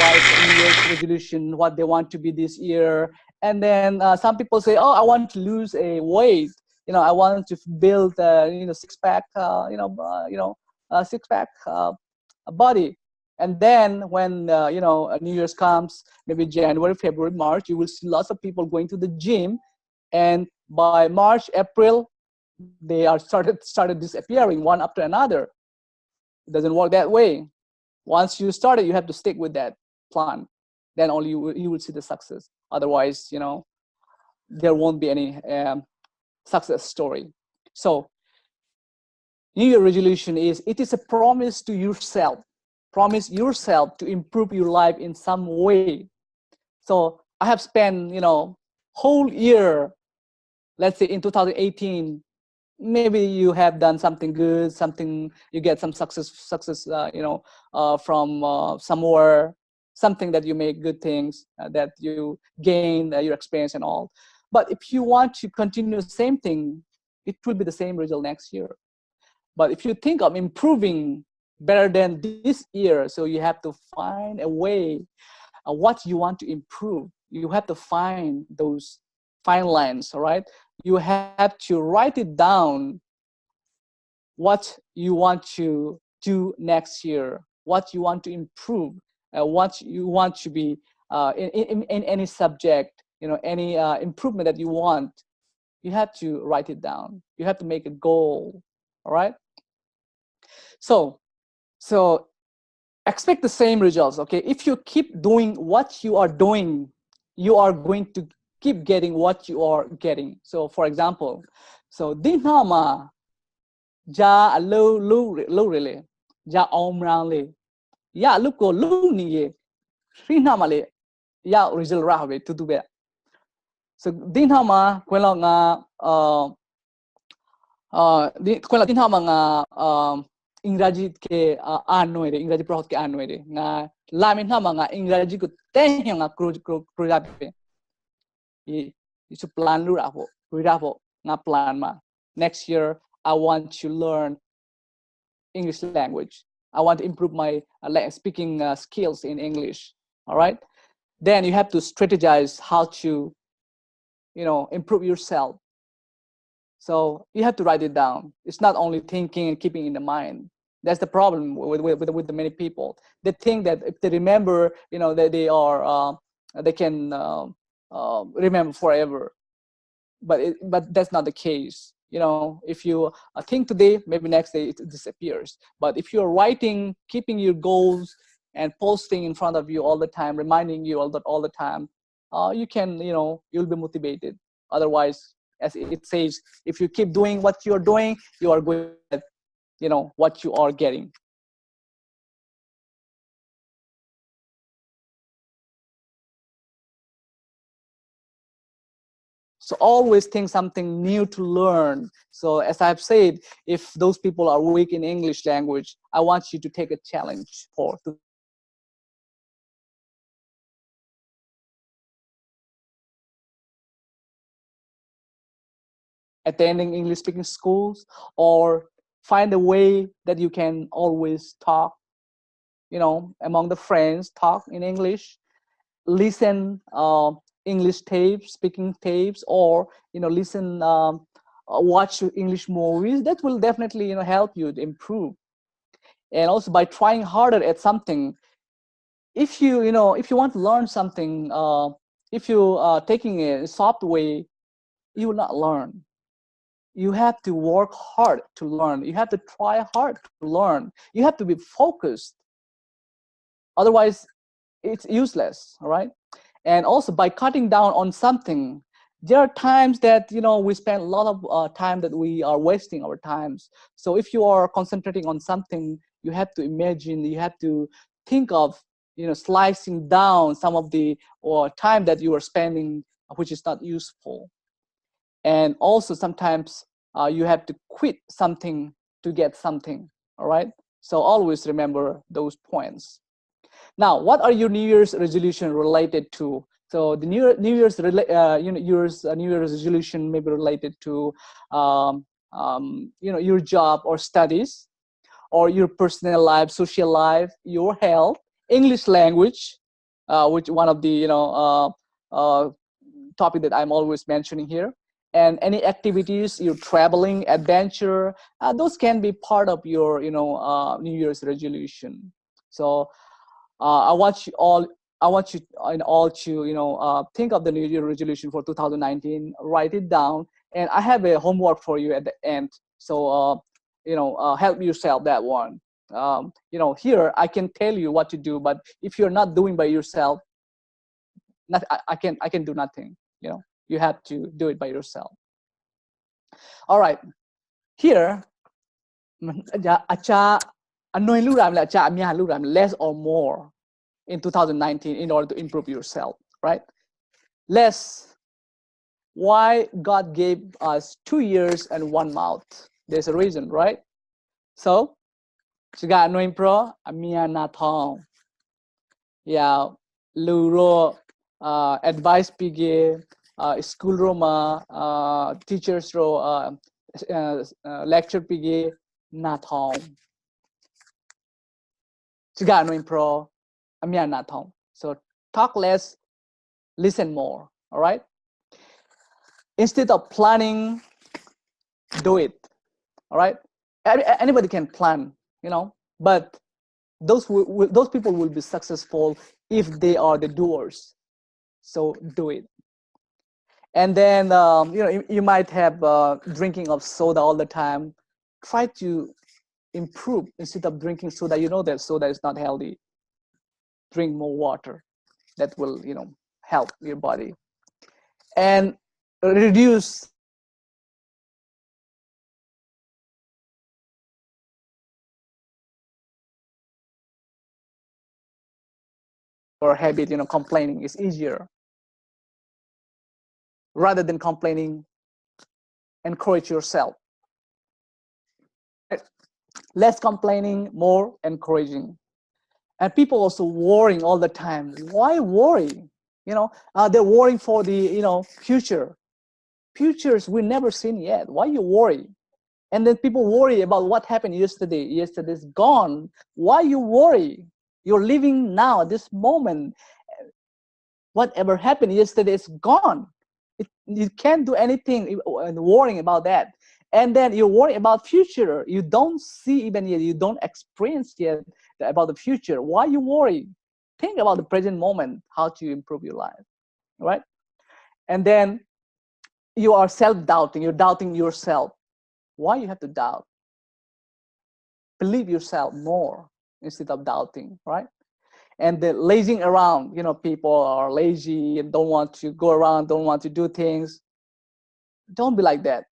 write a New Year's resolution, what they want to be this year. And then some people say, oh, I want to lose a weight. I want to build, six-pack, six-pack body. And then when, New Year's comes, maybe January, February, March, you will see lots of people going to the gym. And by March, April, they are started disappearing one after another. It doesn't work that way. Once you start it, you have to stick with that plan. Then only you will see the success. Otherwise, there won't be any success story. So New Year resolution it is a promise to yourself. Promise yourself to improve your life in some way. So I have spent, whole year, let's say in 2018, maybe you have done something good, something you get some success, from somewhere, something that you make good things, that you gain your experience and all. But if you want to continue the same thing, it will be the same result next year. But if you think of improving better than this year, so you have to find a way what you want to improve. You have to find those fine lines, all right? You have to write it down, what you want to do next year, what you want to improve, what you want to be in any subject, any improvement that you want. You have to write it down. You have to make a goal, all right? So expect the same results, okay? If you keep doing what you are doing, you are going to keep getting what you are getting. So for example, so dinama ja lo really ja omranle ya luko lu ni rinamale ya result rahwe to do that. So dinama kwela nga kwela dinama nga English ke ano ere English prohot ke ano ere nga lamin ha mga English ko ten nga krujape isu plan lu rapo nga plan ma next year I want to learn English language. I want to improve my speaking skills in English. All right, then you have to strategize how to improve yourself. So you have to write it down. It's not only thinking and keeping in the mind. That's the problem with the many people. They think that if they remember, that they can remember forever. But that's not the case. If you think today, maybe next day it disappears. But if you're writing, keeping your goals and posting in front of you all the time, reminding you all the time, you can, you'll be motivated. Otherwise, as it says, if you keep doing what you're doing, you are going to get, what you are getting. So always think something new to learn. So as I've said, if those people are weak in English language, I want you to take a challenge to attending English speaking schools, or find a way that you can always talk, among the friends, talk in English, listen English tapes, speaking tapes, or listen, watch English movies. That will definitely help you to improve. And also by trying harder at something, if you want to learn something, if you are taking a soft way, you will not learn. You have to work hard to learn. You have to try hard to learn. You have to be focused. Otherwise, it's useless, all right? And also by cutting down on something, there are times that, we spend a lot of time that we are wasting our times. So if you are concentrating on something, you have to imagine, you have to think of, slicing down some of the time that you are spending, which is not useful. And also sometimes you have to quit something to get something, all right? So always remember those points. Now, what are your New Year's resolution related to? So the New Year's resolution may be related to, your job or studies, or your personal life, social life, your health, English language, which one of the topic that I'm always mentioning here. And any activities, you're traveling, adventure, those can be part of your New Year's resolution. So I want you all. I want you and all to think of the New Year resolution for 2019. Write it down, and I have a homework for you at the end. So help yourself that one. Here I can tell you what to do, but if you're not doing by yourself, I can do nothing. You have to do it by yourself. All right. Here, acha annoy lu ram la acha amya lu ram less or more in 2019 in order to improve yourself, right? Less. Why God gave us 2 years and 1 month? There's a reason, right? So, chiga annoy pro amya na thong. Yeah, luro advice pige school roma teachers ro lecture pige na thong. Chiga annoy pro amya na thong. So talk less, listen more. All right. Instead of planning, do it. All right. Anybody can plan, but those people will be successful if they are the doers. So do it. And then you might have drinking of soda all the time. Try to improve. Instead of drinking soda, you know that soda is not healthy. Drink more water. That will help your body. And reduce or habit. Complaining is easier. Rather than complaining, encourage yourself. Less complaining, more encouraging. And people also worrying all the time. Why worry? They're worrying for the future. Futures we never seen yet. Why you worry? And then people worry about what happened yesterday. Yesterday's gone. Why you worry? You're living now, this moment. Whatever happened yesterday is gone. You can't do anything worrying about that. And then you worry about future. You don't see even yet. You don't experience yet about the future. Why you worry? Think about the present moment, how to improve your life, right? And then you are self-doubting. You're doubting yourself. Why you have to doubt? Believe yourself more instead of doubting, right? And the lazing around, people are lazy and don't want to go around, don't want to do things. Don't be like that.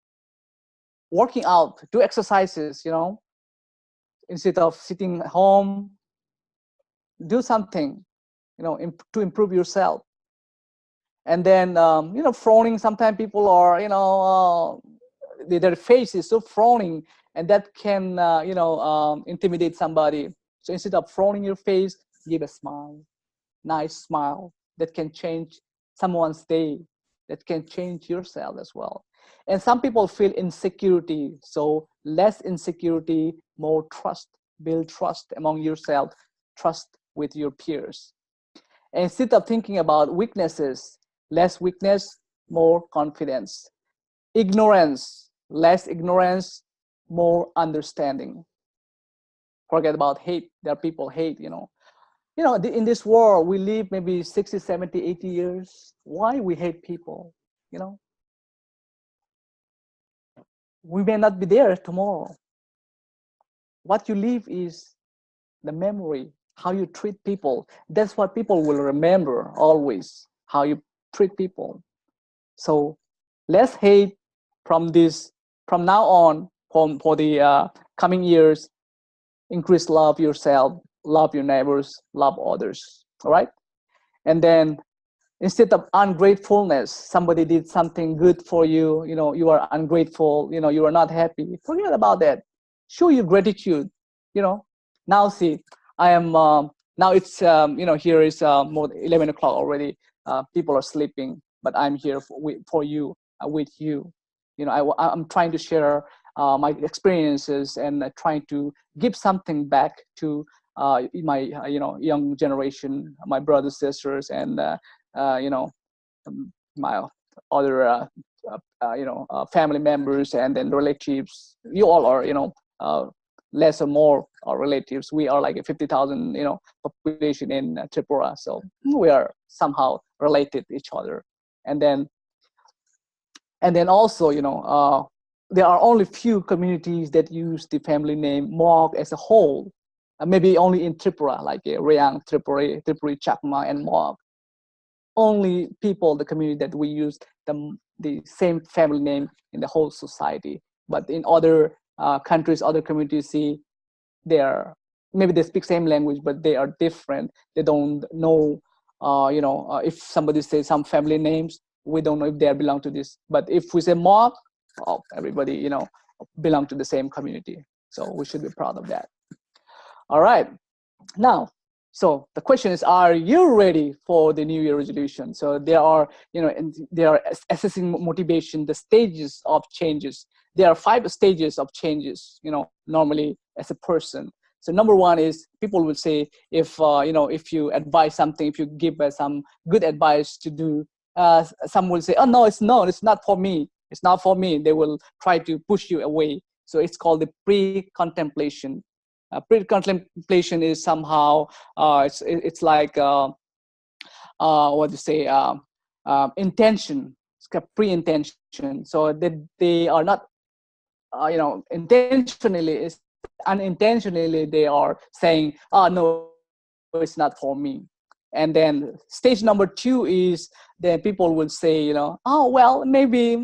Working out, do exercises, instead of sitting home, do something, to improve yourself. And then, frowning, sometimes people are, their face is so frowning, and that can, intimidate somebody. So instead of frowning your face, give a smile, nice smile that can change someone's day, that can change yourself as well. And some people feel insecurity, so less insecurity, more trust. Build trust among yourself, trust with your peers. And instead of thinking about weaknesses, less weakness, more confidence. Ignorance, less ignorance, more understanding. Forget about hate. There are people hate, in this world we live maybe 60, 70, 80 years. Why we hate people? We may not be there tomorrow. What you live is the memory, how you treat people. That's what people will remember always, how you treat people. So let's hate from now on, for the coming years. Increase love yourself, love your neighbors, love others. All right. And then instead of ungratefulness, somebody did something good for you, you are ungrateful, you are not happy. Forget about that. Show your gratitude. Now see, I am now it's here is more 11 o'clock already. People are sleeping, but I'm here for you, with you. I'm trying to share my experiences and trying to give something back to my young generation, my brothers, sisters, and my other family members, and then relatives. You all are less or more our relatives. We are like a 50,000 population in Tripura, so we are somehow related to each other. And then also there are only few communities that use the family name Mog as a whole. Maybe only in Tripura, like Rayang, Tripuri, Chakma, and Mog. Only people, the community, that we use the same family name in the whole society. But in other countries, other communities, see, they are, maybe they speak same language, but they are different. They don't know, if somebody says some family names, we don't know if they belong to this. But if we say Mog, oh, everybody belong to the same community. So we should be proud of that. All right. Now, so the question is, are you ready for the New Year resolution? So there are, they are assessing motivation, the stages of changes. There are 5 stages of changes, normally as a person. So number 1 is, people will say, if if you advise something, if you give some good advice to do, some will say, oh no, it's not for me. It's not for me. They will try to push you away. So it's called the pre-contemplation. Pre-contemplation is somehow it's like what to say, intention. It's pre-intention. So they are not intentionally, it's unintentionally, they are saying, oh no, it's not for me. And then stage number 2 is, then people will say, oh well, maybe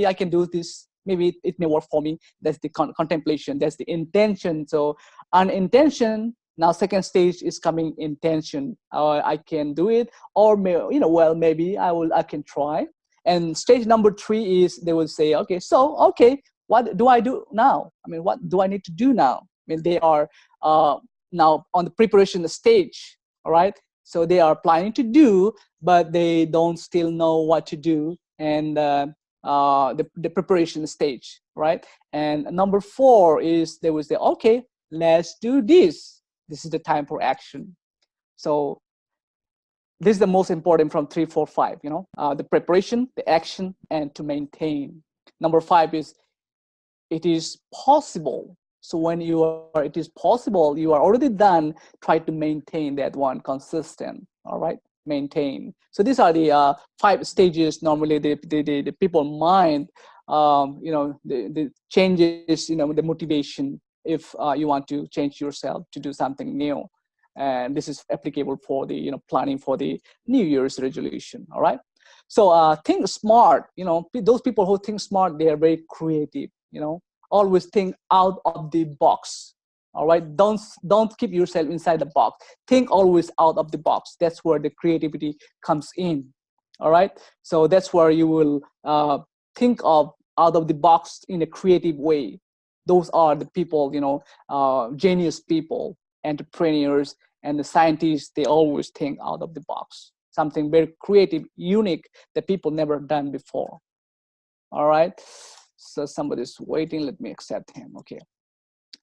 I can do this, maybe it may work for me. That's the contemplation, that's the intention. So unintention. Now second stage is coming intention. I can do it, or well, maybe I can try. And stage number 3 is, they will say, okay, what do I do now? I mean, what do I need to do now? I mean, they are now on the preparation stage. All right, so they are planning to do, but they don't still know what to do. And the preparation stage, right? And number 4 is, they will say, okay, let's do this. This is the time for action. So this is the most important from 3, 4, 5. The preparation, the action, and to maintain. Number 5 is, it is possible. So when it is possible, you are already done. Try to maintain that one consistent. All right, maintain. So these are the 5 stages. Normally, the people mind, the changes, the motivation. If you want to change yourself to do something new, and this is applicable for the planning for the New Year's resolution. All right. So think smart. Those people who think smart, they are very creative. Always think out of the box. All right, don't keep yourself inside the box. Think always out of the box. That's where the creativity comes in. All right, so that's where you will think of out of the box in a creative way. Those are the people, genius people, entrepreneurs, and the scientists. They always think out of the box, something very creative, unique, that people never done before. All right, so somebody's waiting. Let me accept him. Okay.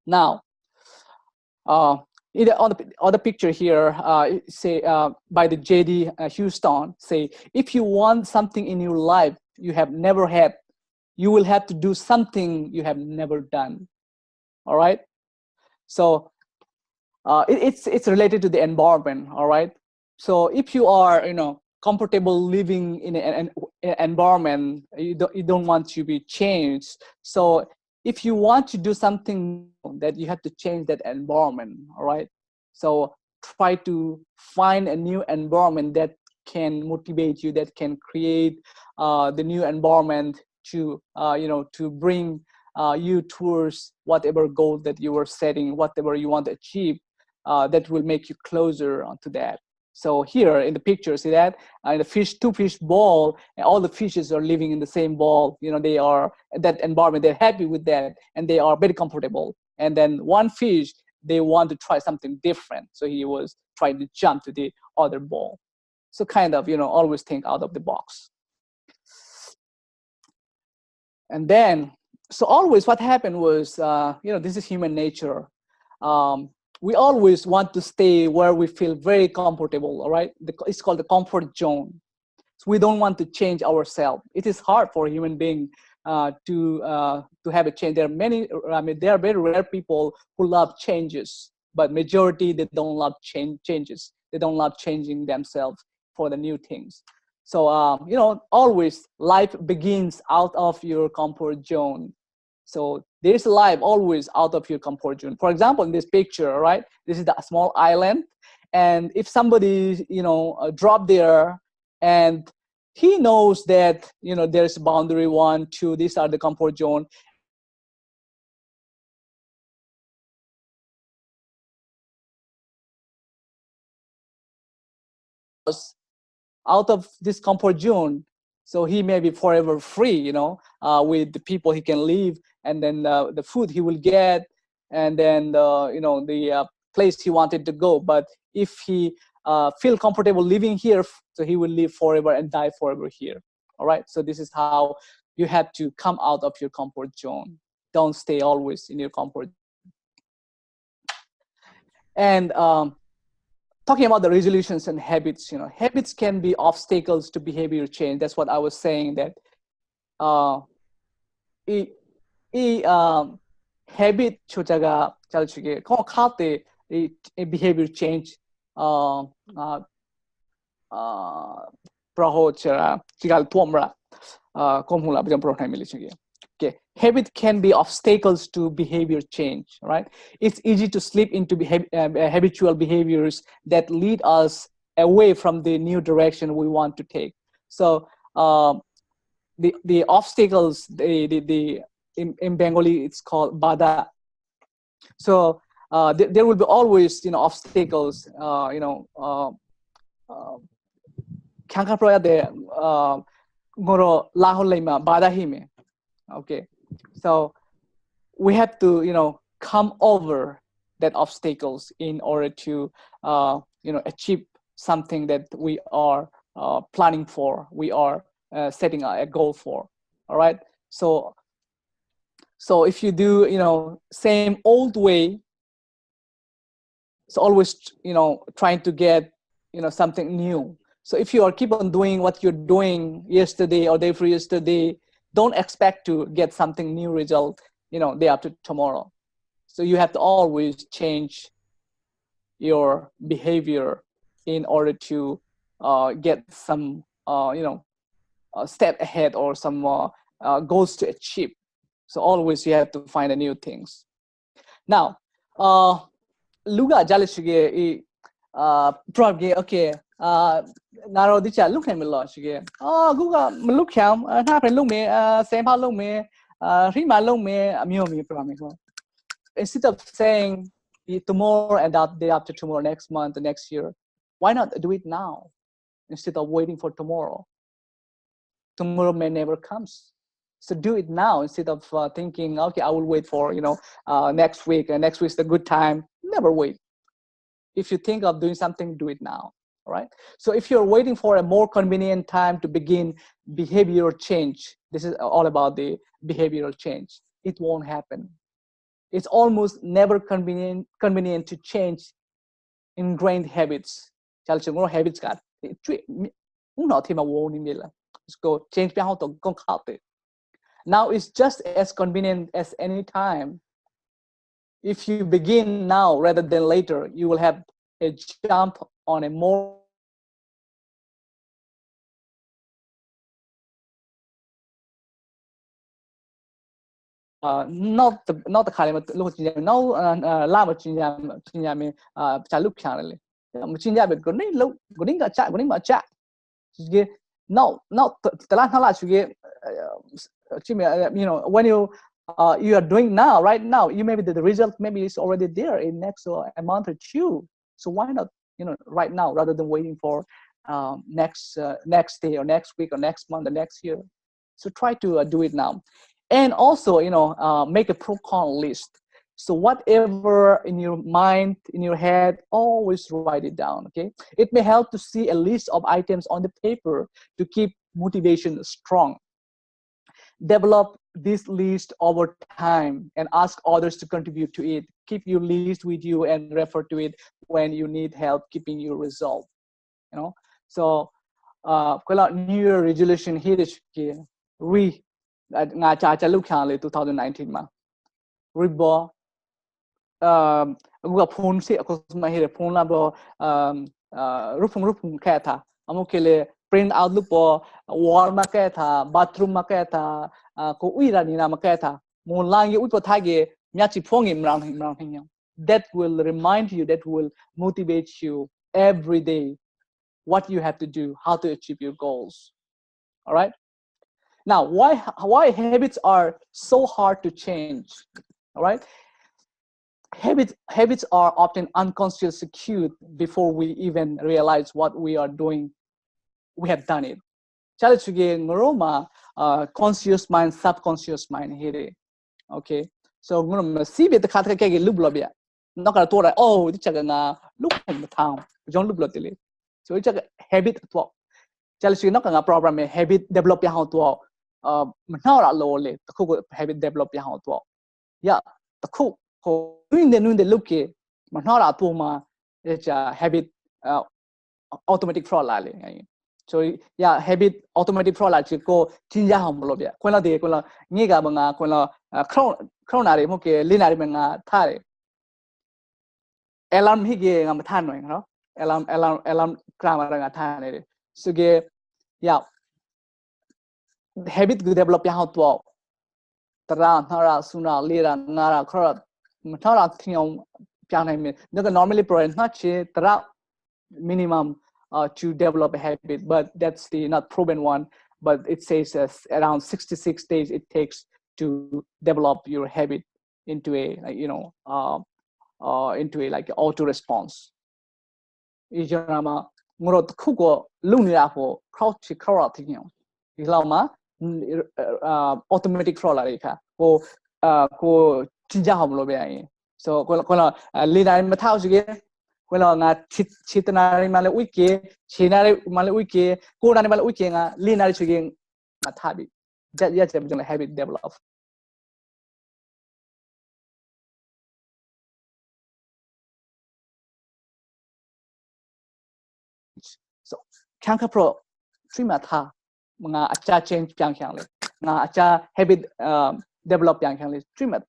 Now, on the other picture here, say by the J.D. Houston, say, if you want something in your life you have never had, you will have to do something you have never done. All right. So it's related to the environment. All right. So if you are comfortable living in an environment, you don't want to be changed. So if you want to do something that you have to change that environment. All right. So try to find a new environment that can motivate you, that can create the new environment to to bring you towards whatever goal that you were setting, whatever you want to achieve, that will make you closer onto that. So here in the picture, see that in the two fish bowl, and all the fishes are living in the same bowl. They are that environment. They're happy with that, and they are very comfortable. And then one fish, they want to try something different, so he was trying to jump to the other bowl. So kind of always think out of the box. And then, so always what happened was, this is human nature. we always want to stay where we feel very comfortable, all right? It's called the comfort zone. So we don't want to change ourselves. It is hard for a human being to have a change. There are many, I mean, there are very rare people who love changes, but majority, they don't love changes. They don't love changing themselves for the new things. So, always life begins out of your comfort zone. So there's life always out of your comfort zone. For example, in this picture, right? This is a small island. And if somebody, drop there, and he knows that, there's boundary 1, 2, these are the comfort zone. Out of this comfort zone, so he may be forever free, with the people he can live, and then the food he will get, and then the place he wanted to go. But if he feel comfortable living here, so he will live forever and die forever here. All right, so this is how you have to come out of your comfort zone. Don't stay always in your comfort. And talking about the resolutions and habits, habits can be obstacles to behavior change. That's what I was saying, that 이, habit 조자가 잘주게 khate 이 behavior change prahochara chigal tuamra komhula bijam prothai milichige. Okay, habit can be obstacles to behavior change, right? It's easy to slip into habitual behaviors that lead us away from the new direction we want to take. So the obstacles, in Bengali it's called bada. So there will be always obstacles. Kangka proya de ngoro lahol lema bada hime. Okay, so we have to come over that obstacles in order to achieve something that we are planning for, we are setting a goal for. All right, so if you do same old way, it's always trying to get something new. So if you are keep on doing what you're doing yesterday or day before yesterday, don't expect to get something new result day after tomorrow. So you have to always change your behavior in order to get some step ahead or some goals to achieve. So always you have to find new things. Now luga jalishige probably okay naro dicha look him lo shige guga look him na pen look me same pa look me rima look me amyo promise. Instead of saying tomorrow and that day after tomorrow, next month, the next year, why not do it now instead of waiting for tomorrow? Tomorrow may never comes. So do it now instead of thinking, okay, I will wait for next week, and next week is a good time. Never wait. If you think of doing something, do it now. All right. So if you're waiting for a more convenient time to begin behavioral change, this is all about the behavioral change. It won't happen. It's almost never convenient to change ingrained habits. Habits got go change. Now it's just as convenient as any time. If you begin now rather than later, you will have a jump on a more not the kalima look no lama chinyame chaluk channel chinja bet goni lo goni ga cha no tala hala chuge when you are doing now right now, you maybe the result maybe is already there in next a month or two. So why not right now rather than waiting for next day or next week or next month or next year? So try to do it now. And also make a pro-con list. So whatever in your mind, in your head, always write it down. Okay, it may help to see a list of items on the paper to keep motivation strong. Develop this list over time and ask others to contribute to it. keep your list with you and refer to it when you need help keeping your resolve. You know, so New Year resolution here is re nga cha look 2019 ma ribo gua phone se ako ma here phone la bo rupung kha tha amukele print out look po wall ma kha tha bathroom ma kha tha ko uira ni na ma kha tha mo lang ye upo tha ge myachi phong im rang that will remind you, that will motivate you every day what you have to do, how to achieve your goals. All right. Now, why habits are so hard to change? All right. Habits are often unconsciously cued before we even realize what we are doing. We have done it. Challenge again, Maroma, conscious mind, subconscious mind here. Okay. So I'm gonna see the kata kaya loop lobby. Not gonna talk oh, this chaga look in the town. Don't look lobby. So it's a habit to challenge not gonna problem habit develop yang how to now ra low le the cook habit develop yang how to yeah the cook doing the look ke now ra to ma it's a habit automatic fraud la le so yeah habit automatic fraud la chi ko chin ja hom lo bia kwen la de kwen la ngi ga ba nga kwen la khron na re mo ke lin na re nga tha re alarm hi ge nga ma tha noi no alarm kra ma nga tha ne so ge yeah habit gu develop ya how to tara thara suna lera ngara khra thara thiong pya nai me no normally pro not che tara minimum to develop a habit, but that's the not proven one, but it says around 66 days it takes to develop your habit into a into a like auto response. Ijama ngoro tkugo lunira ho crouch crowd thinking ilama automatic fraud la ka ko chinja hom lo be so ko leader ma thau sige ko nga chitna ma le wiki china ma le wiki ko na ma le wiki nga leader sige ma thabi that yes habit develop. So kanka pro trima tha nga acha change pyang kyang le nga acha habit develop pyang kyang le trima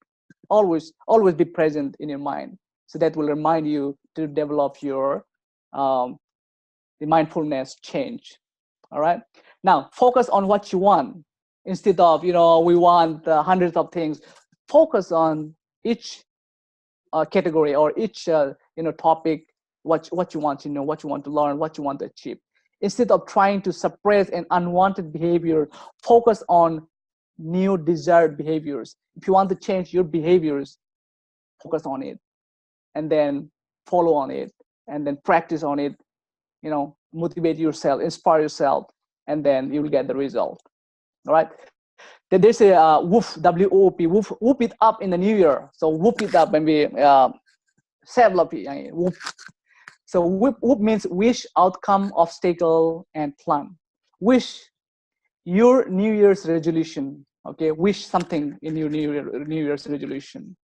always be present in your mind, so that will remind you to develop your the mindfulness change. All right, now focus on what you want instead of we want hundreds of things. Focus on each category or each topic, what you want to know, what you want to learn, what you want to achieve. Instead of trying to suppress an unwanted behavior, focus on new desired behaviors. If you want to change your behaviors, focus on it and then follow on it and then practice on it, motivate yourself, inspire yourself, and then you will get the result. All right. Then there's a WOOP, W-O-O-P, WOOP it up in the new year. So WOOP it up when we develop it. WOOP. So WOOP means wish, outcome, obstacle, and plan. Wish your New Year's resolution. Okay, wish something in your New Year's resolution.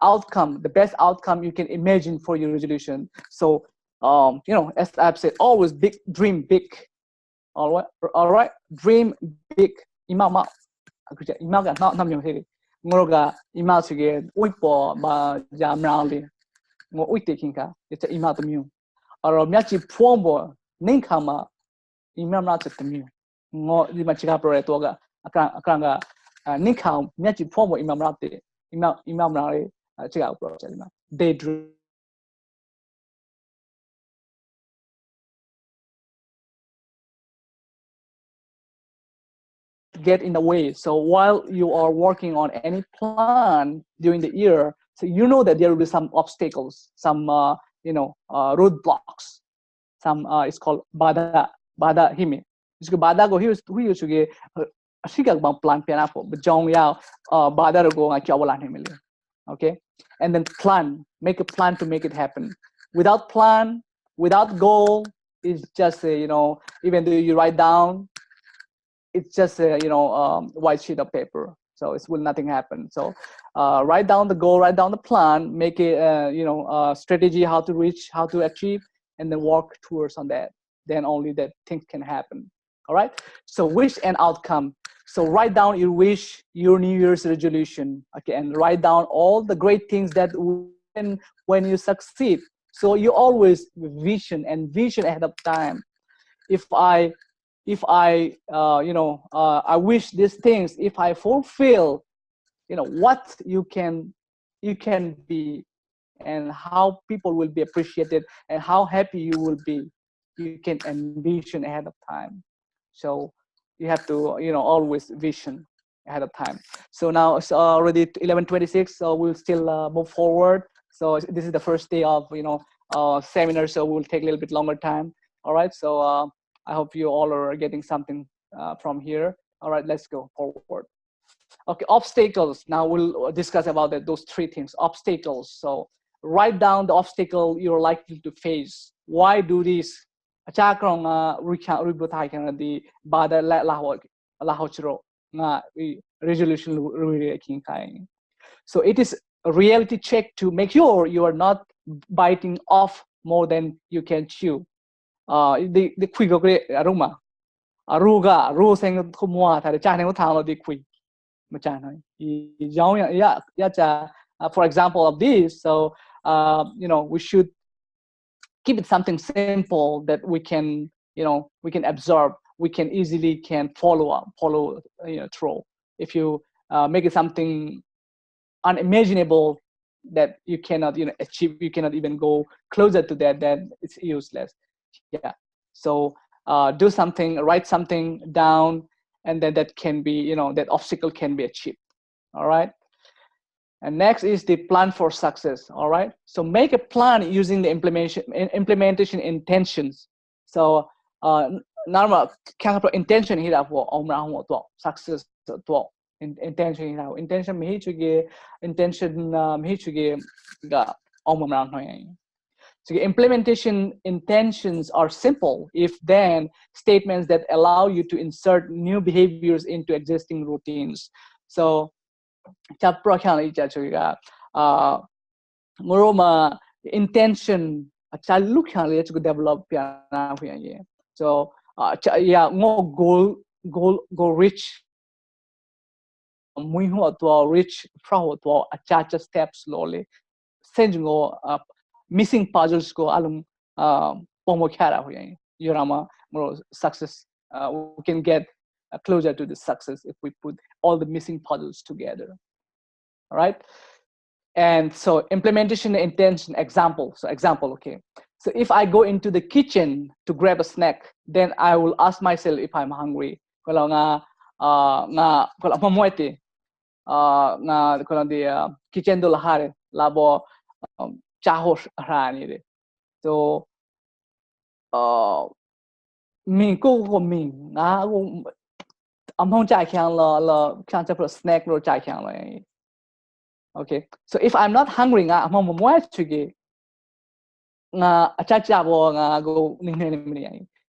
Outcome, the best outcome you can imagine for your resolution. So as I've said, always dream big. All right, dream big. Imama, imaga not namyo heri. Ngoroga ima sige uipo ba jamrali. Ngo uite ka. It's a ima tamyo. Or miachi pombo ninkama imamra tamyo. Ngo di machiga pro toga akanga ninkam miachi pombo imamrate imamra chiga pro chalima. Daydream. Get in the way. So while you are working on any plan during the year, so that there will be some obstacles, some roadblocks, some it's called bada hime. It's bada go who suge ashika bang plan piana po jong yao bada go nga chawalan hime. Okay, and then make a plan to make it happen. Without plan, without goal, it's just even though you write down, it's just a white sheet of paper. So it will nothing happen. So write down the goal, write down the plan, make it strategy how to reach, how to achieve, and then work towards on that. Then only that things can happen. All right. So wish and outcome. So write down your wish, your New Year's resolution. Okay, and write down all the great things that when you succeed. So you always vision ahead of time. I wish these things, if I fulfill, what you can be, and how people will be appreciated, and how happy you will be. You can envision ahead of time. So you have to always vision ahead of time. So now it's already 11:26, so we'll still move forward. So this is the first day of seminar, so we'll take a little bit longer time. All right, so I hope you all are getting something from here. All right, let's go forward. Okay, obstacles. Now we'll discuss about those three things. Obstacles. So write down the obstacle you're likely to face. Why do this? Resolution. So it is a reality check to make sure you are not biting off more than you can chew. The quick aroma. Aruga, roseng kumwa, the China town of the quick. For example of this, so we should keep it something simple that we can absorb, we can easily follow through. If you make it something unimaginable that you cannot achieve, you cannot even go closer to that, then it's useless. Yeah. So do something, write something down, and then that can be that obstacle can be achieved. All right. And next is the plan for success. All right. So make a plan using the implementation intentions. So normal intention here for success intention here. Intention me intention ga. So implementation intentions are simple if then statements that allow you to insert new behaviors into existing routines. So intention develop. So go rich rich step slowly. Missing puzzles go alum Yorama success. We can get closer to the success if we put all the missing puzzles together. All right. And so implementation intention example. So example, okay. So if I go into the kitchen to grab a snack, then I will ask myself if I'm hungry. Kalau nga kitchen do lahare labo chahos rani. So mình cô mình chạy khang la for snack rồi chạy khang lại. Okay, so if I'm not hungry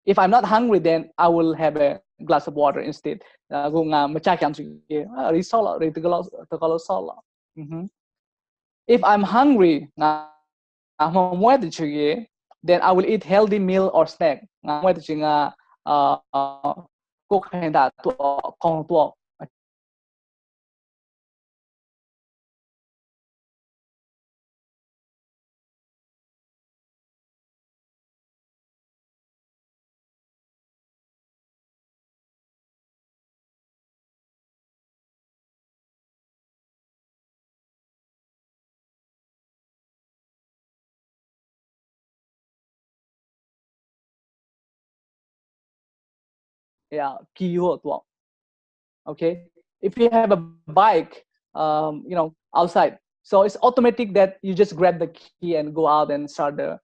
if I'm not hungry, then I will have a glass of water instead. If I'm hungry, then I will eat healthy meal or snack. Yeah, okay. If you have a bike, outside, so it's automatic that you just grab the key and go out and start a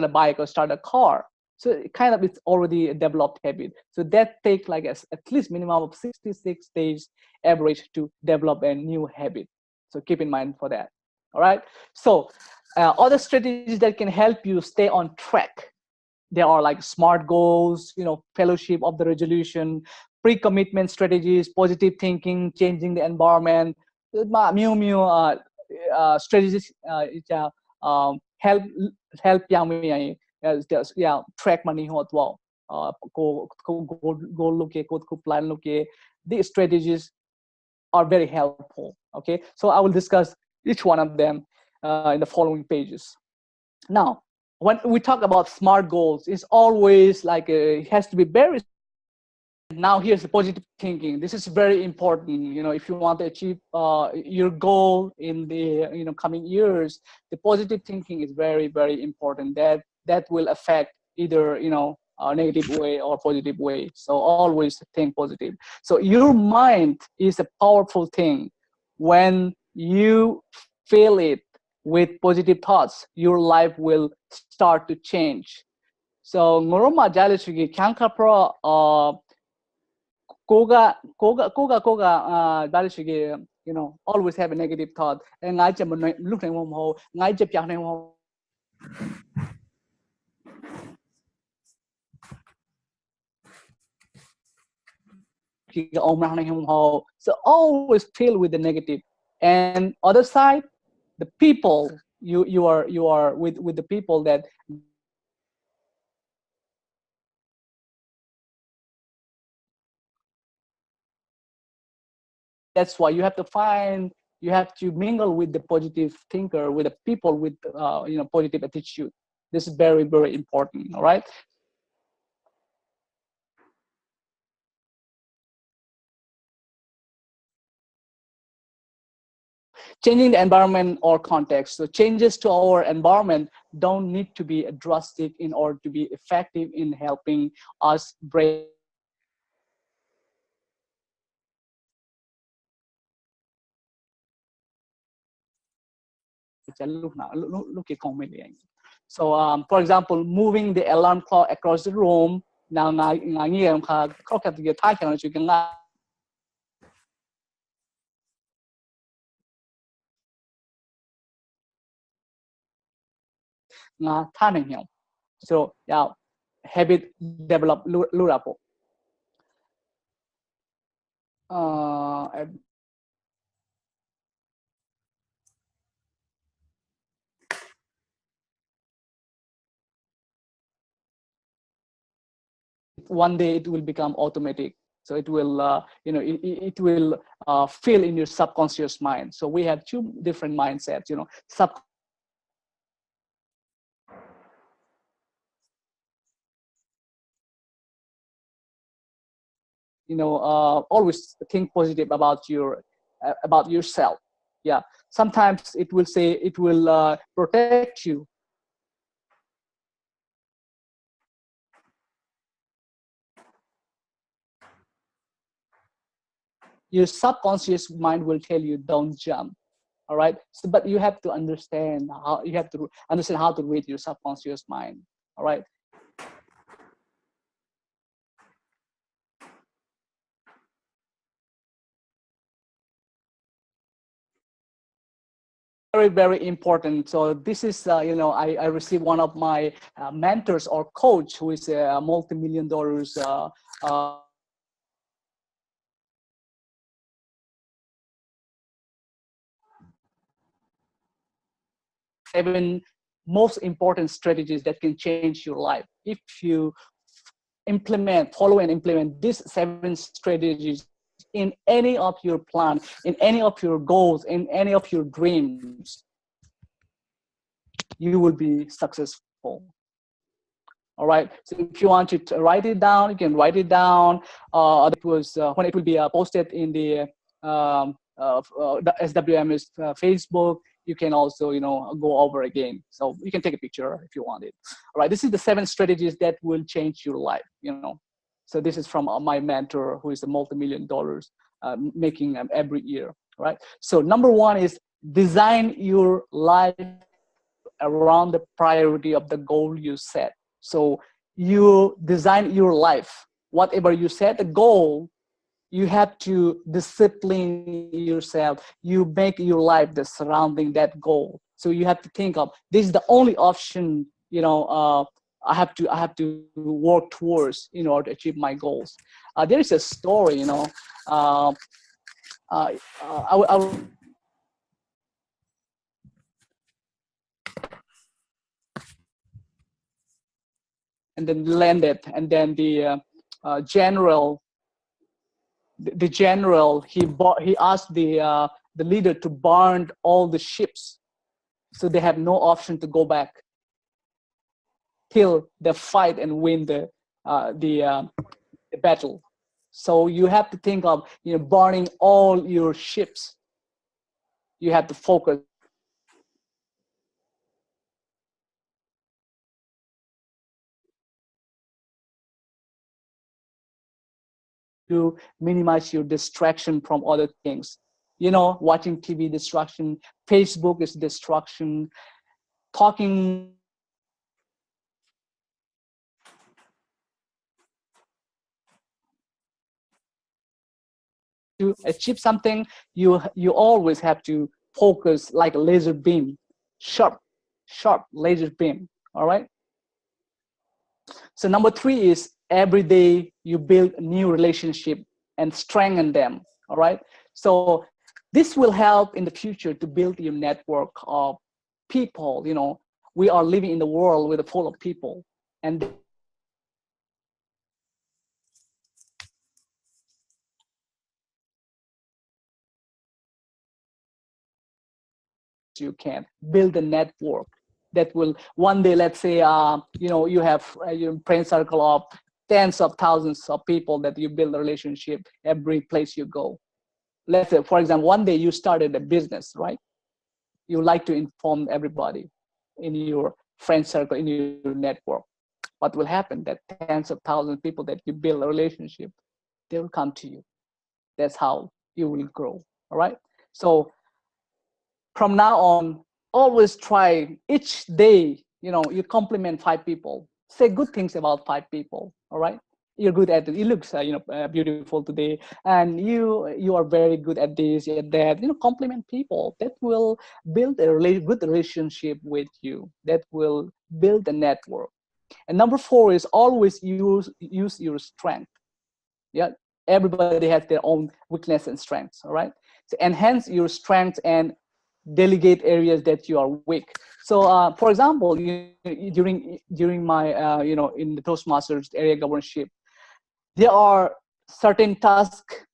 bike or start a car. So it's already a developed habit. So that takes like at least minimum of 66 days average to develop a new habit. So keep in mind for that. All right. So other strategies that can help you stay on track. There are like SMART goals, fellowship of the resolution, pre-commitment strategies, positive thinking, changing the environment, mà nhiều nhiều strategies help yang mi yeah track money hot wow go look at go plan look at these strategies are very helpful. Okay, so I will discuss each one of them in the following pages. Now, when we talk about smart goals, it's always like it has to be very. Now here's the positive thinking. This is very important. You know, if you want to achieve your goal in the coming years, the positive thinking is very, very important. That will affect either a negative way or positive way. So always think positive. So your mind is a powerful thing. When you fill it with positive thoughts, your life will start to change. So ngoroma jale sugi kyanka pro koga balishige always have a negative thought and ngai che look nang ho ngai che pyak nang ho so always fill with the negative. And other side, the people you are with the people that that's why you have to mingle with the positive thinker, with the people with positive attitude. This is very, very important. All right. Changing the environment or context. So changes to our environment don't need to be drastic in order to be effective in helping us break. So for example, moving the alarm clock across the room. Now so yeah, habit develop lurapo. One day it will become automatic. So it will, it will fill in your subconscious mind. So we have two different mindsets, always think positive about about yourself. Yeah, sometimes it will say it will protect you. Your subconscious mind will tell you don't jump. All right, so but you have to understand how to read your subconscious mind. All right. Very, very important. So this is, I received one of my mentors or coach who is a multi-million dollars seven most important strategies that can change your life. If you follow and implement these 7 strategies in any of your plan, in any of your goals, in any of your dreams, you will be successful. All right. So if you want to write it down, you can write it down. It was when it will be posted in the SWM's Facebook. You can also, go over again. So you can take a picture if you want it. All right. This is the 7 strategies that will change your life. So this is from my mentor, who is a multi-million dollars making every year. Right. So number 1 is design your life around the priority of the goal you set. So you design your life, whatever you set a goal, you have to discipline yourself. You make your life the surrounding that goal. So you have to think of, this is the only option, I have to work towards in order to achieve my goals. There is a story, uh, I will and then landed, and then general, the general, he asked the leader to burn all the ships, so they have no option to go back till they fight and win the battle. So you have to think of, burning all your ships. You have to focus to minimize your distraction from other things. Watching TV distraction, Facebook is distraction, talking to achieve something, you always have to focus like a laser beam, sharp, sharp laser beam. All right. So number three is every day you build a new relationship and strengthen them. All right. So this will help in the future to build your network of people. We are living in the world with a full of people, and you can build a network that will one day, let's say, you have your friend circle of tens of thousands of people that you build a relationship every place you go. Let's say, for example, one day you started a business, right? You like to inform everybody in your friend circle, in your network. What will happen? That tens of thousands of people that you build a relationship, they will come to you. That's how you will grow. All right. So from now on, always try each day, you compliment 5 people, say good things about 5 people. All right. You're good at it. It looks, beautiful today, and you are very good at this, at that. Compliment people. That will build a really good relationship with you. That will build a network. And number four is always use your strength. Yeah, everybody has their own weakness and strengths. All right. So enhance your strengths and delegate areas that you are weak. So for example, during my in the Toastmasters area governorship, there are certain tasks,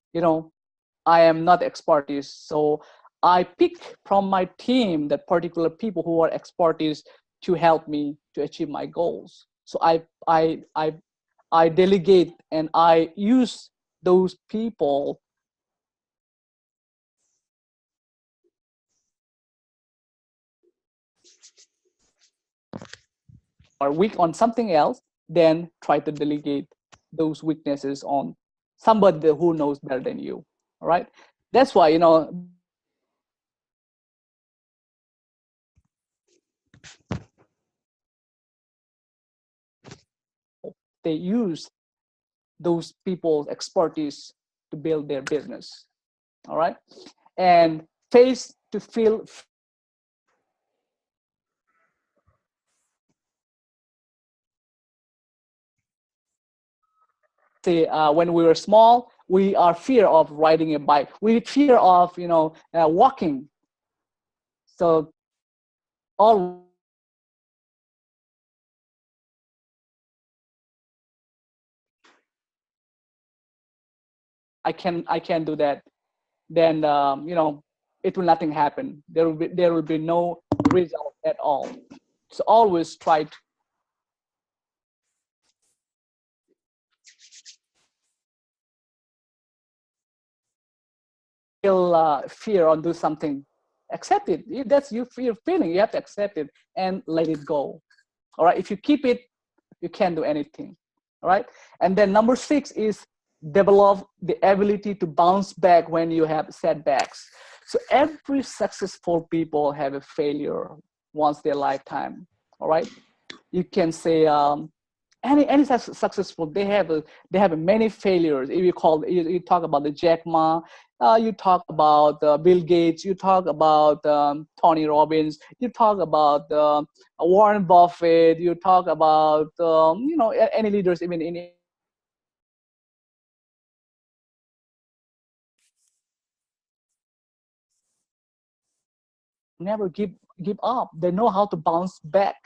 I am not expertise. So I pick from my team that particular people who are expertise to help me to achieve my goals. So I delegate and I use those people are weak on something else, then try to delegate those weaknesses on somebody who knows better than you. All right. That's why, they use those people's expertise to build their business. All right. And face to feel, say, when we were small, we are fear of riding a bike. We fear of, walking. So all I can do that, then it will nothing happen. There will be no result at all. So always try to feel fear or do something. Accept it. If that's your feeling, you have to accept it and let it go. All right. If you keep it, you can't do anything. All right. And then number 6 is develop the ability to bounce back when you have setbacks. So every successful people have a failure once their lifetime. All right. You can say any successful, they have many failures. If you talk about the Jack Ma, you talk about Bill Gates, you talk about Tony Robbins, you talk about Warren Buffett, you talk about any leaders even in never give up. They know how to bounce back,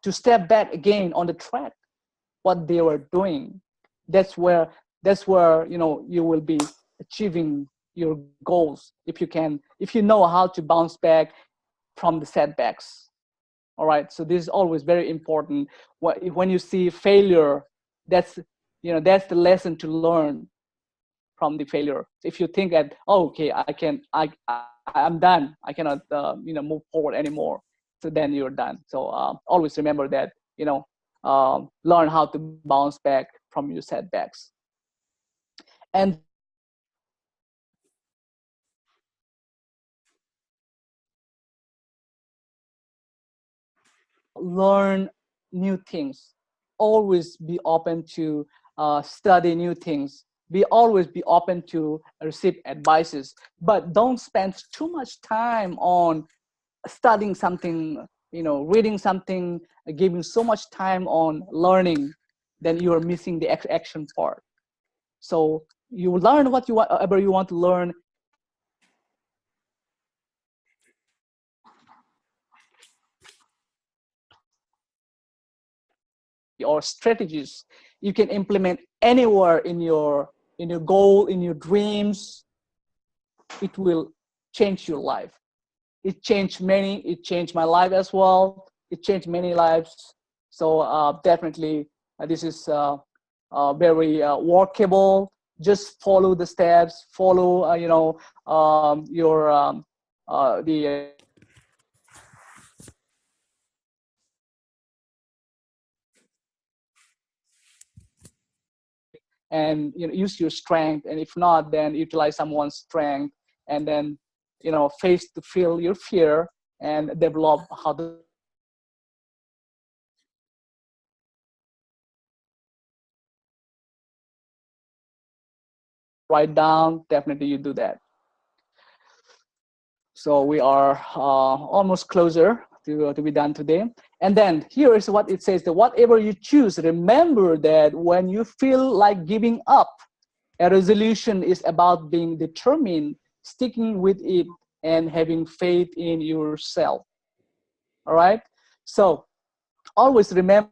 to step back again on the track what they were doing. That's where you will be achieving your goals if you can, if you know how to bounce back from the setbacks. All right, so this is always very important. When you see failure, that's that's the lesson to learn from the failure. If you think that, oh, okay, I'm done, I cannot move forward anymore, so then you're done. So always remember that, learn how to bounce back from your setbacks. And learn new things. Always be open to study new things. Always be open to receive advices, but don't spend too much time on studying something, reading something, giving so much time on learning, then you are missing the action part. So you learn whatever you want to learn, or strategies you can implement anywhere in your goal, in your dreams. It will change your life. It changed my life as well. It changed many lives. So definitely this is very workable. Just follow the steps, follow your the and use your strength, and if not, then utilize someone's strength, and then face to feel your fear and develop how to write down. Definitely you do that. So we are almost closer to be done today. And then here is what it says, that whatever you choose, remember that when you feel like giving up, a resolution is about being determined, sticking with it, and having faith in yourself. All right. So always remember,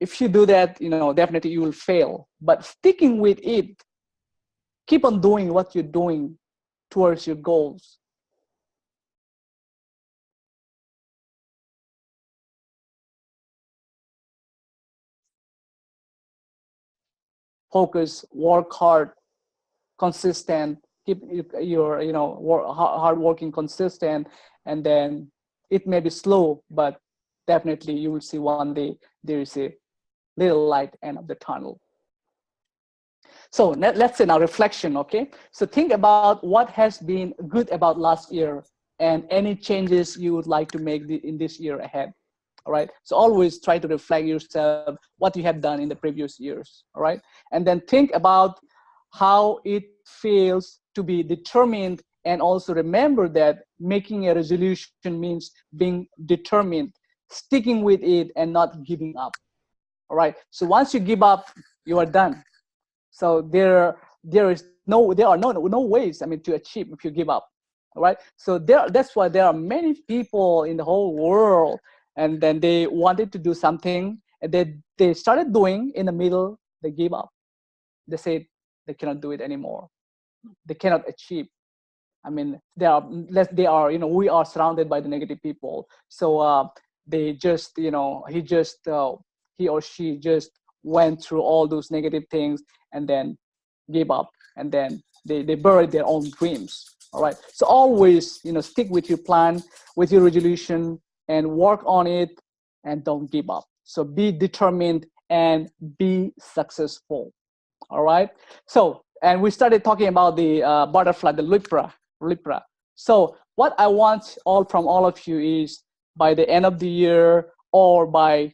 if you do that, definitely you will fail. But sticking with it, keep on doing what you're doing towards your goals. Focus, work hard, consistent, keep your hard working, consistent, and then it may be slow, but definitely you will see one day there is a little light end of the tunnel. So let's say now reflection. Okay, so think about what has been good about last year and any changes you would like to make in this year ahead. All right, so always try to reflect yourself what you have done in the previous years. All right, and then think about how it feels to be determined, and also remember that making a resolution means being determined, sticking with it, and not giving up. All right, so once you give up, you are done. So there are no ways, I mean, to achieve if you give up. All right, so that's why there are many people in the whole world, and then they wanted to do something, and they started doing, in the middle they gave up. They said they cannot do it anymore, they cannot achieve. I mean, we are surrounded by the negative people. So they just, he or she just went through all those negative things and then gave up, and then they buried their own dreams. All right. So always, stick with your plan, with your resolution, and work on it, and don't give up. So be determined and be successful. All right. So, and we started talking about the butterfly, the Libra. So what I want from all of you is, by the end of the year, or by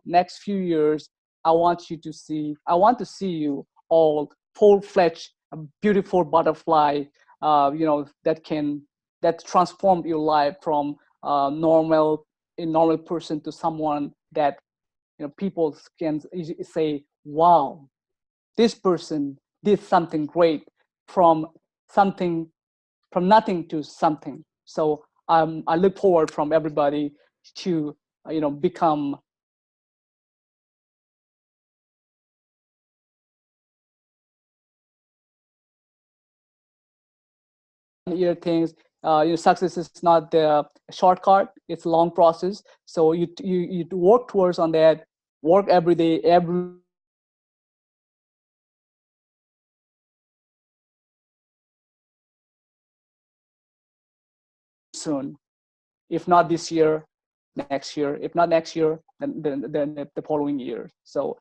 next few years, I want to see you all full-fledged, beautiful butterfly, that transformed your life from a normal person to someone that people can say, wow, this person did something great from something, from nothing to something. So I look forward from everybody to become year things. Success is not the shortcut; it's a long process. So you work towards on that, work every day, every soon. If not this year, next year. If not next year, then the following year. So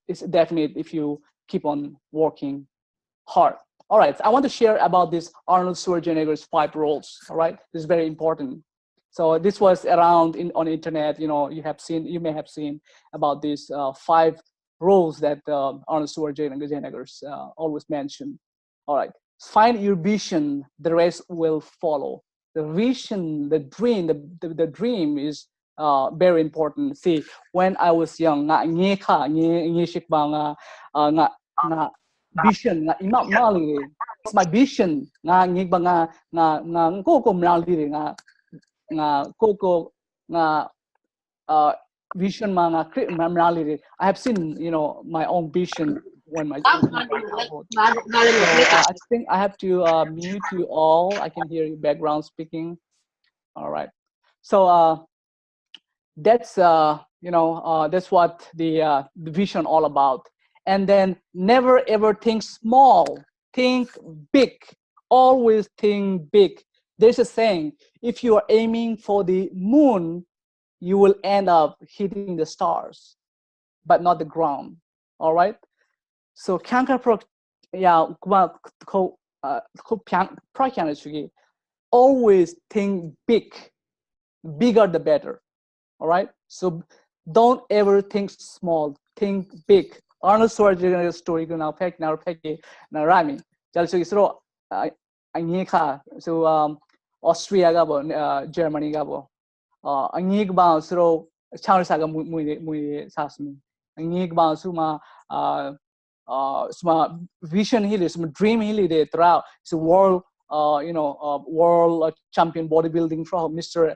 it's definite if you keep on working hard. All right, I want to share about this Arnold Schwarzenegger's 5 roles. All right, this is very important. So this was around on the internet. You may have seen about these 5 roles that Arnold Schwarzenegger's always mention. All right, find your vision, the rest will follow. The vision, the dream, the dream is very important. See, when I was young, nga nge ka nge shik ba nga vision nga ima mali. It's my vision nga nge ba nga ko ko mali nga ko ko nga uh, vision mga I have seen my own vision when my childhood. So I think I have to mute you all. I can hear you background speaking. All right. So that's what the vision all about. And then never ever think small. Think big. Always think big. There's a saying: if you are aiming for the moon, you will end up hitting the stars, but not the ground. All right. So kanka pro yeah always think big, bigger the better. All right. So don't ever think small. Think big. Arnold Schwarzenegger story ko now pek na rami. Jal so isro ang ka so Austria ga bo Germany ga bo ang ba so Charles saga muy sasmi ang ba suma suma vision hili suma dream hili de tra so world world champion bodybuilding from Mr.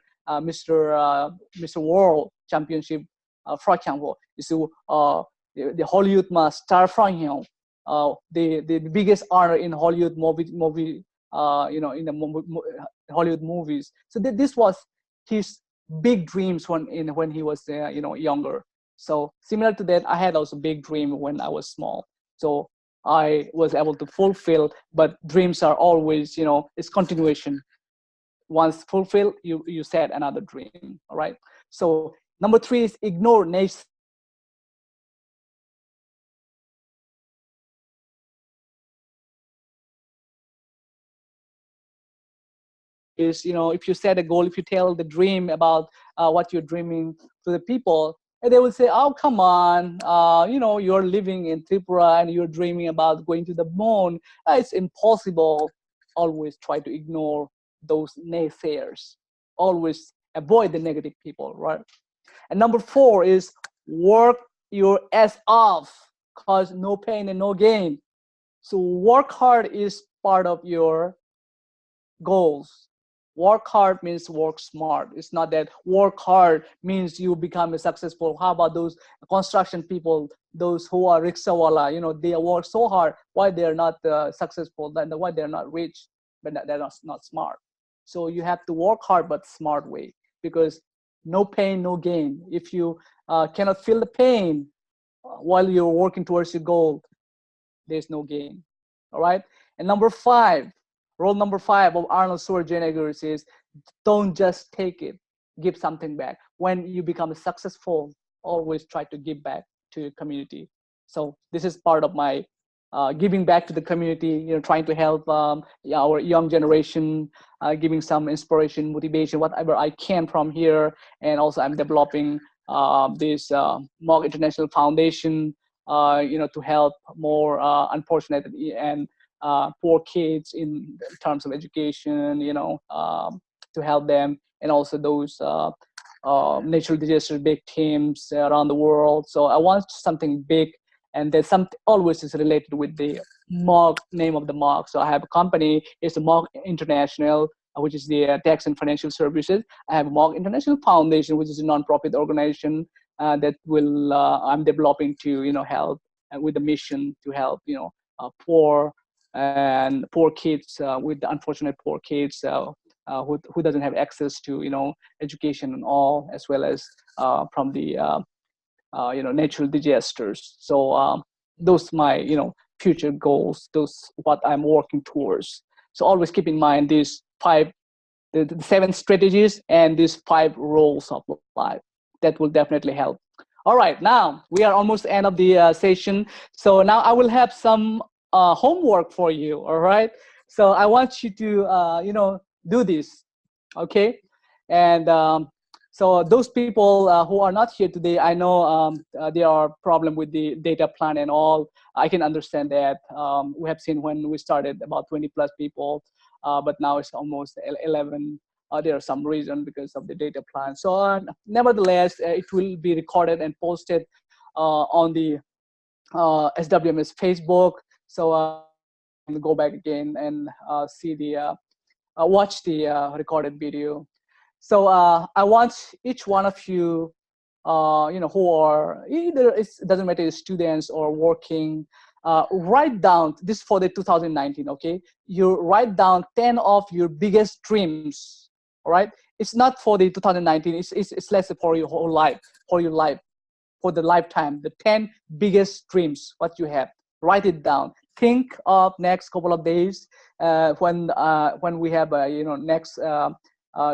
World Championship for example so the Hollywood star from him the biggest honor in Hollywood movie in the Hollywood movies. So this was his big dreams when he was younger. So similar to that, I had also big dream when I was small. So I was able to fulfill, but dreams are always it's continuation. Once fulfilled, you set another dream. All right. So number 3 is ignore naysayers. Is if you set a goal, if you tell the dream about what you're dreaming to the people, and they will say, oh come on, you're living in Tripura and you're dreaming about going to the moon. It's impossible. Always try to ignore those naysayers. Always avoid the negative people, right? And number 4 is work your ass off, cause no pain and no gain. So work hard is part of your goals. Work hard means work smart. It's not that work hard means you become a successful. How about those construction people, those who are rickshawala, they work so hard. Why they're not successful? Why they're not rich? But they're not smart. So you have to work hard, but smart way, because no pain, no gain. If you cannot feel the pain while you're working towards your goal, there's no gain. All right. And number 5, rule number 5 of Arnold Schwarzenegger is don't just take it, give something back. When you become successful, always try to give back to your community. So this is part of my giving back to the community, trying to help our young generation, giving some inspiration, motivation, whatever I can from here. And also I'm developing this Mog International Foundation, to help more unfortunate and poor kids in terms of education, to help them, and also those natural disaster victims around the world. So I want something big and there's some always is related with the mark name of the mark. So I have a company, it's a Mark International, which is the tax and financial services. I have a Mark International Foundation, which is a non-profit organization that will I'm developing to help with the mission to help poor and poor kids with the unfortunate poor kids who doesn't have access to education and all, as well as from the natural disasters. So those my future goals, those what I'm working towards. So always keep in mind these the 7 strategies and these 5 roles of life. That will definitely help. All right, now we are almost end of the session. So now I will have some homework for you. All right. So I want you to do this. Okay. And so those people who are not here today, I know there are problem with the data plan and all. I can understand that. We have seen when we started about 20 plus people, but now it's almost 11. There are some reason because of the data plan. So nevertheless, it will be recorded and posted on the SWMS Facebook. So you can go back again and see the watch the recorded video. So I want each one of you, who are either it doesn't matter students or working, write down this for the 2019. Okay, you write down 10 of your biggest dreams. All right, it's not for the 2019. It's less for your whole life, for your life, for the lifetime. The 10 biggest dreams what you have. Write it down. Think of next couple of days when we have next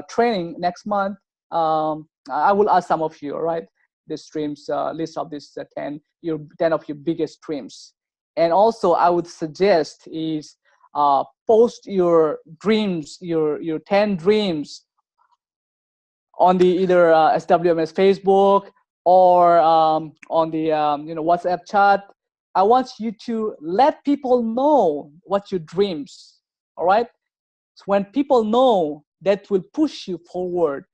training next month. I will ask some of you, all right, the streams list of this 10 of your biggest dreams. And also I would suggest is post your dreams, your 10 dreams on the either SWMS Facebook or on the WhatsApp chat. I want you to let people know what your dreams. All right. So when people know, that will push you forward,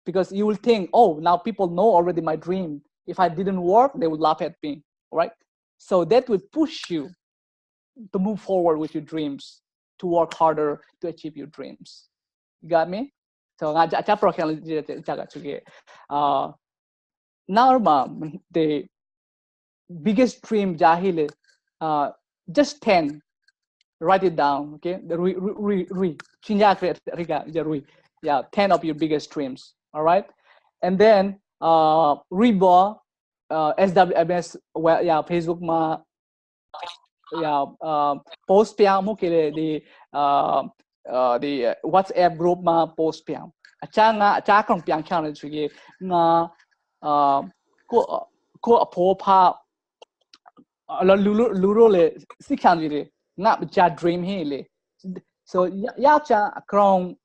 because you will think, oh, now people know already my dream. If I didn't work, they would laugh at me. All right. So that will push you to move forward with your dreams, to work harder to achieve your dreams. You got me? So acha program jaga chuge. Now the biggest dream jahile, just 10. Write it down. Okay, yeah, 10 of your biggest dreams. All right, and then Reba SWMS Facebook ma post piang mo kile the WhatsApp group ma post piang acha kong piang kang le chugi nga ko po pa la luro le si kang le nga cha dream he le. So ya cha krong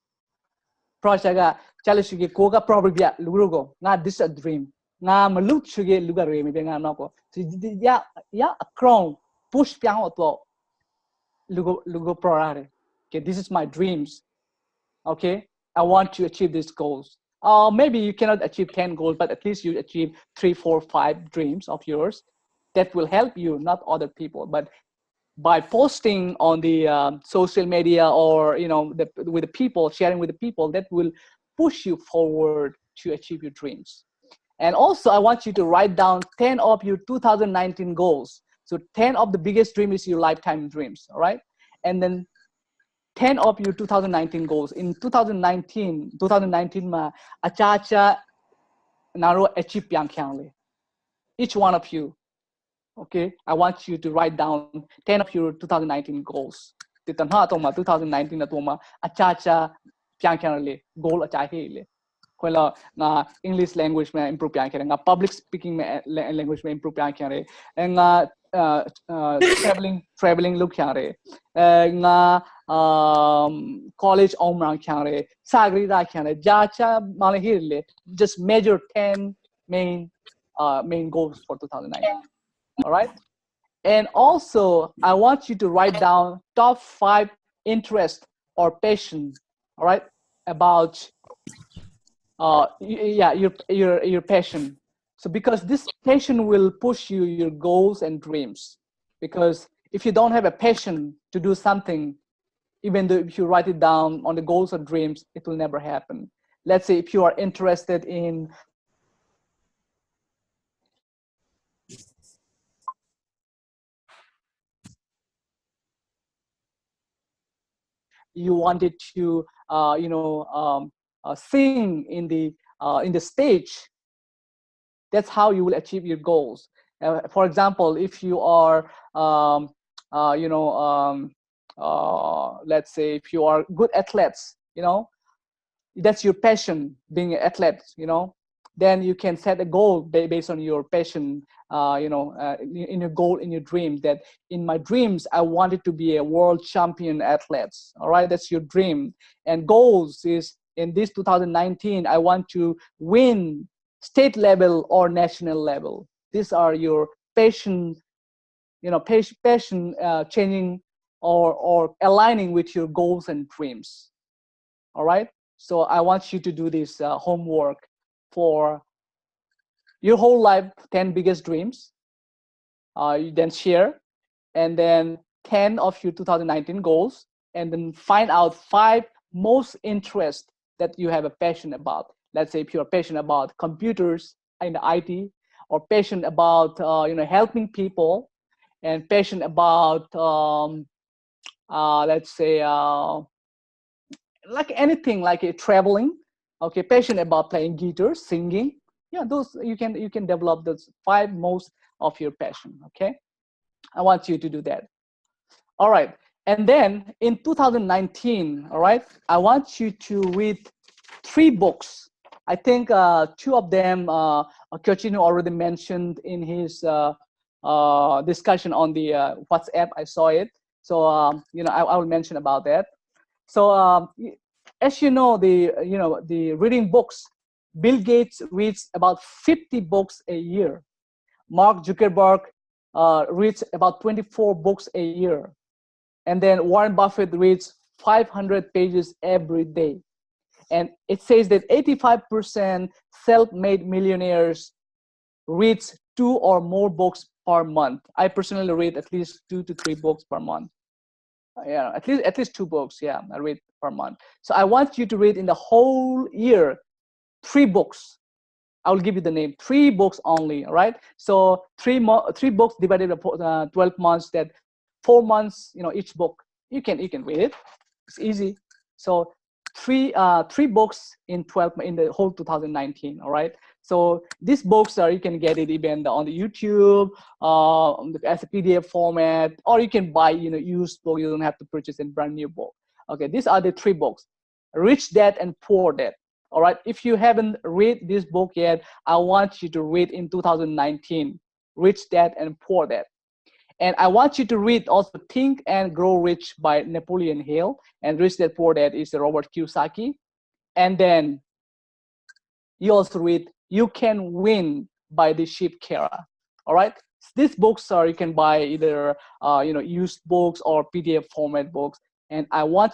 project ga chale chugi ko ga problem ya luro go nga this a dream nga maluk chugi lugar re me nga no ko ya krong push piang to lugo prorare. Okay, this is my dreams. Okay, I want to achieve these goals. Maybe you cannot achieve 10 goals, but at least you achieve 3, 4, 5 dreams of yours. That will help you, not other people. But by posting on the social media or with the people, sharing with the people, that will push you forward to achieve your dreams. And also, I want you to write down 10 of your 2019 goals. So 10 of the biggest dreams is your lifetime dreams, all right? And then 10 of your 2019 goals. In 2019 ma acha naro achieve piang kyang. Each one of you, okay? I want you to write down 10 of your 2019 goals. Titan ha to ma 2019 na to ma acha piang kyang le goal acha he le. Kala nga English language में improve piang kyang nga public speaking में language में improve piang kyang nga traveling look kyang re nga college omrang kyang re sagri ra kyang re jacha male hirle. Just measure 10 main goals for 2019. All right. And also I want you to write down top 5 interest or passion, all right, about your passion. So because this passion will push you your goals and dreams. Because if you don't have a passion to do something, even though if you write it down on the goals or dreams, it will never happen. Let's say if you are interested in you wanted to sing in the stage, that's how you will achieve your goals. For example, if you are let's say if you are good athletes, that's your passion, being an athlete, then you can set a goal based on your passion, in your goal, in your dream, that in my dreams I wanted to be a world champion athlete. All right, that's your dream. And goals is in this 2019 I want to win state level or national level. These are your passion, passion changing or aligning with your goals and dreams. All right, so I want you to do this homework for your whole life, 10 biggest dreams. You then share, and then 10 of your 2019 goals, and then find out 5 most interest that you have a passion about. Let's say if you're passionate about computers and IT, or passionate about helping people, and passionate about let's say like anything, like traveling, okay, passionate about playing guitar, singing. Yeah, those you can develop those 5 most of your passion. Okay, I want you to do that. All right, and then in 2019, all right, I want you to read 3 books. I think 2 of them Kyochino already mentioned in his discussion on the WhatsApp. I saw it, so I will mention about that. So as you know, the reading books, Bill Gates reads about 50 books a year. Mark Zuckerberg reads about 24 books a year. And then Warren Buffett reads 500 pages every day. And it says that 85% self-made millionaires reads 2 or more books per month. I personally read at least 2 to 3 books per month. Yeah, at least 2 books. Yeah, I read per month. So I want you to read in the whole year 3 books. I will give you the name. 3 books only. All right. So 3 books divided by 12 months. That 4 months. Each book. You can read it. It's easy. So 3 books in the whole 2019. All right. So these books you can get it even on the YouTube, as a PDF format, or you can buy used book. You don't have to purchase a brand new book. Okay, these are the 3 books: Rich Dad and Poor Dad. All right, if you haven't read this book yet, I want you to read in 2019, Rich Dad and Poor Dad. And I want you to read also Think and Grow Rich by Napoleon Hill, and Rich Dad Poor Dad is Robert Kiyosaki. And then you also read You Can Win by the Ship Kara. All right, these books you can buy either used books or PDF format books. And I want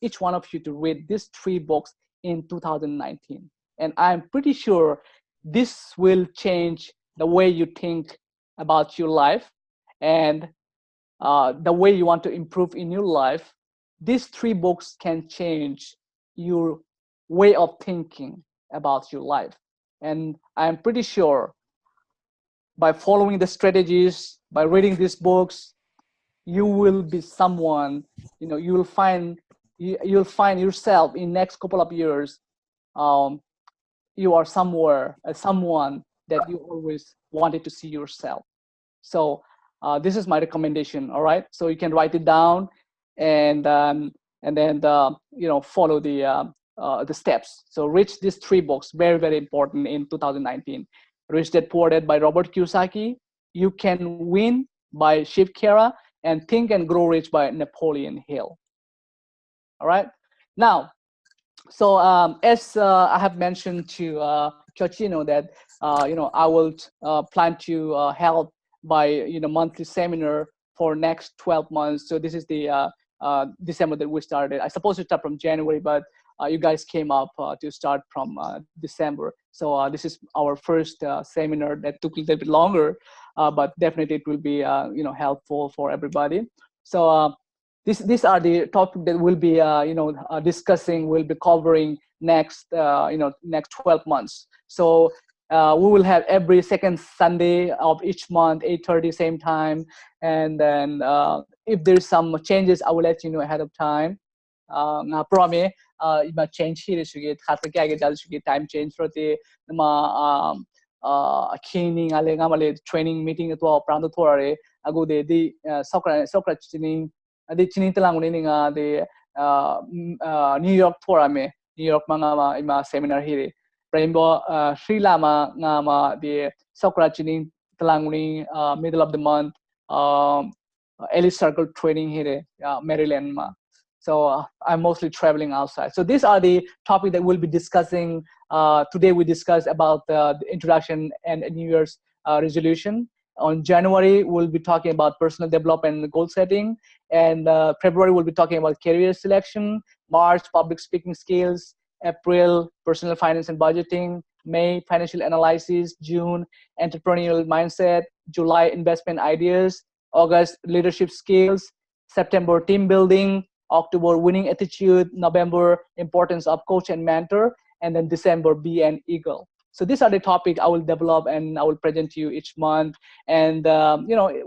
each one of you to read these 3 books in 2019. And I'm pretty sure this will change the way you think about your life and the way you want to improve in your life. These 3 books can change your way of thinking about your life. And I'm pretty sure by following the strategies, by reading these books, you will be someone, you'll find yourself in next couple of years. You are someone that you always wanted to see yourself. So this is my recommendation. All right, so you can write it down and then follow the steps. So reach these 3 books, very, very important in 2019. Rich Dad Poor Dad by Robert Kiyosaki, You Can Win by Shiv Khera, and Think and Grow Rich by Napoleon Hill. All right, now, so as I have mentioned to Kyochino that I will plan to help by monthly seminar for next 12 months. So this is the December that we started. I supposed to start from January, but you guys came up to start from December. So this is our first seminar that took a little bit longer, but definitely it will be helpful for everybody. So these are the topics that we'll be discussing, we'll be covering next next 12 months. So we will have every second Sunday of each month, 8:30 same time. And then if there's some changes, I will let you know ahead of time. Nga promise ima change here sugi khata kya ke jal sugi time change rote ma kini ngale ngamale training meeting to prando thorare agu de soccer chini adi chini talang ni nga de New York thorame New York manga ima seminar here Rainbow Sri Lama ngama de soccer chini talang ni middle of the month elite circle training here Maryland ma. So I'm mostly traveling outside. So these are the topics that we'll be discussing. Today we discussed about the introduction and New Year's resolution. On January, we'll be talking about personal development and goal setting. And February, we'll be talking about career selection. March, public speaking skills. April, personal finance and budgeting. May, financial analysis. June, entrepreneurial mindset. July, investment ideas. August, leadership skills. September, team building. October, winning attitude. November, importance of coach and mentor. And then December, be an eagle. So these are the topics I will develop and I will present to you each month. And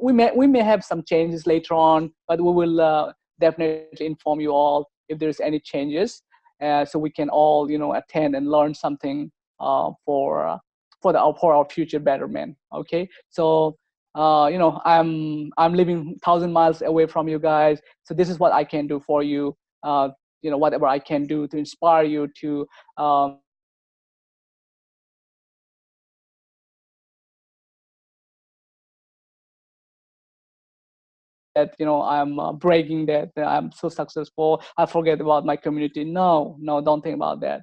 we may have some changes later on, but we will definitely inform you all if there's any changes, so we can all attend and learn something for our future betterment. Okay, so I'm living 1,000 miles away from you guys, so this is what I can do for you. Whatever I can do to inspire you to that I'm bragging that I'm so successful, I forget about my community. No, don't think about that.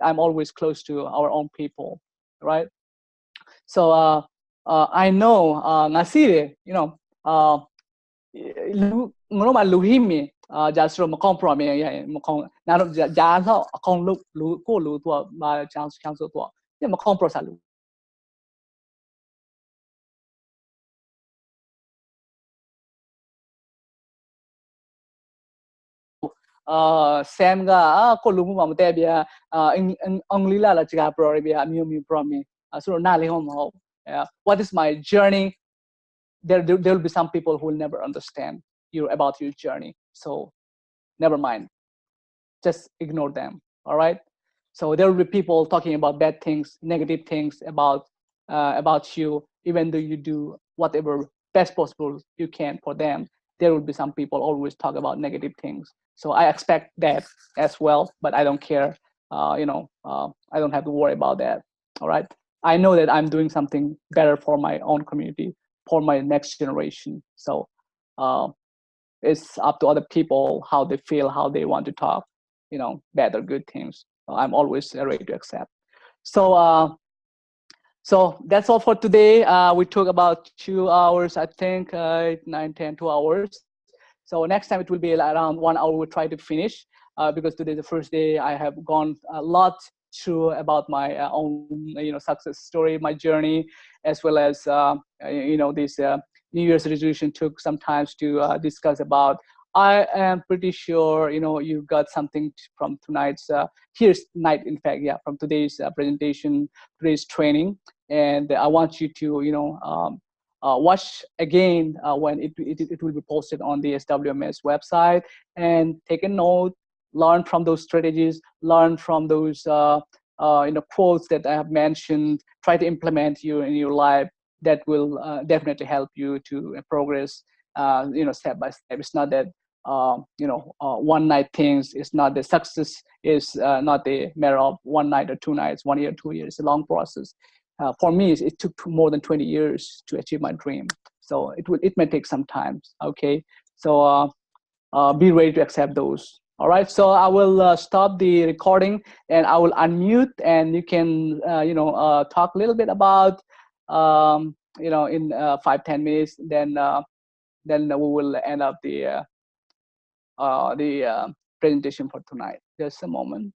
I'm always close to our own people, right? So I know ngasire ngoro ma luhimi ja sro ma kong pro me ya ma kong na ro ja sa kong lu ko lu to ma chang so to ne ma kong pro sa lu Sam ga ko lu mu ma te bia ang lila la chiga pro bia mi pro me so na le hom ho. What is my journey? There will be some people who will never understand you about your journey, so never mind, just ignore them. All right, so there will be people talking about bad things, negative things about you, even though you do whatever best possible you can for them. There will be some people always talk about negative things, so I expect that as well, but I don't care. I don't have to worry about that. All right, I know that I'm doing something better for my own community, for my next generation. So it's up to other people how they feel, how they want to talk, bad or good things. So I'm always ready to accept. So that's all for today. We took about 2 hours, I think, 9, 10, 2 hours. So next time it will be around 1 hour. We'll try to finish because today is the first day. I have gone a lot through about my own, success story, my journey, as well as, this New Year's resolution took some time to discuss about. I am pretty sure, you got something from tonight's, here's night, in fact, yeah, from today's presentation, today's training. And I want you to, watch again when it will be posted on the SWMS website, and take a note, learn from those strategies, learn from those quotes that I have mentioned, try to implement you in your life. That will definitely help you to progress, step by step. It's not that one night things. It's not the success is not a matter of one night or 2 nights, 1 year, 2 years. It's a long process. For me, it took more than 20 years to achieve my dream. So it may take some time. Okay, so be ready to accept those. All right, so I will stop the recording and I will unmute, and you can talk a little bit about in 5-10 minutes. Then we will end up the presentation for tonight. Just a moment.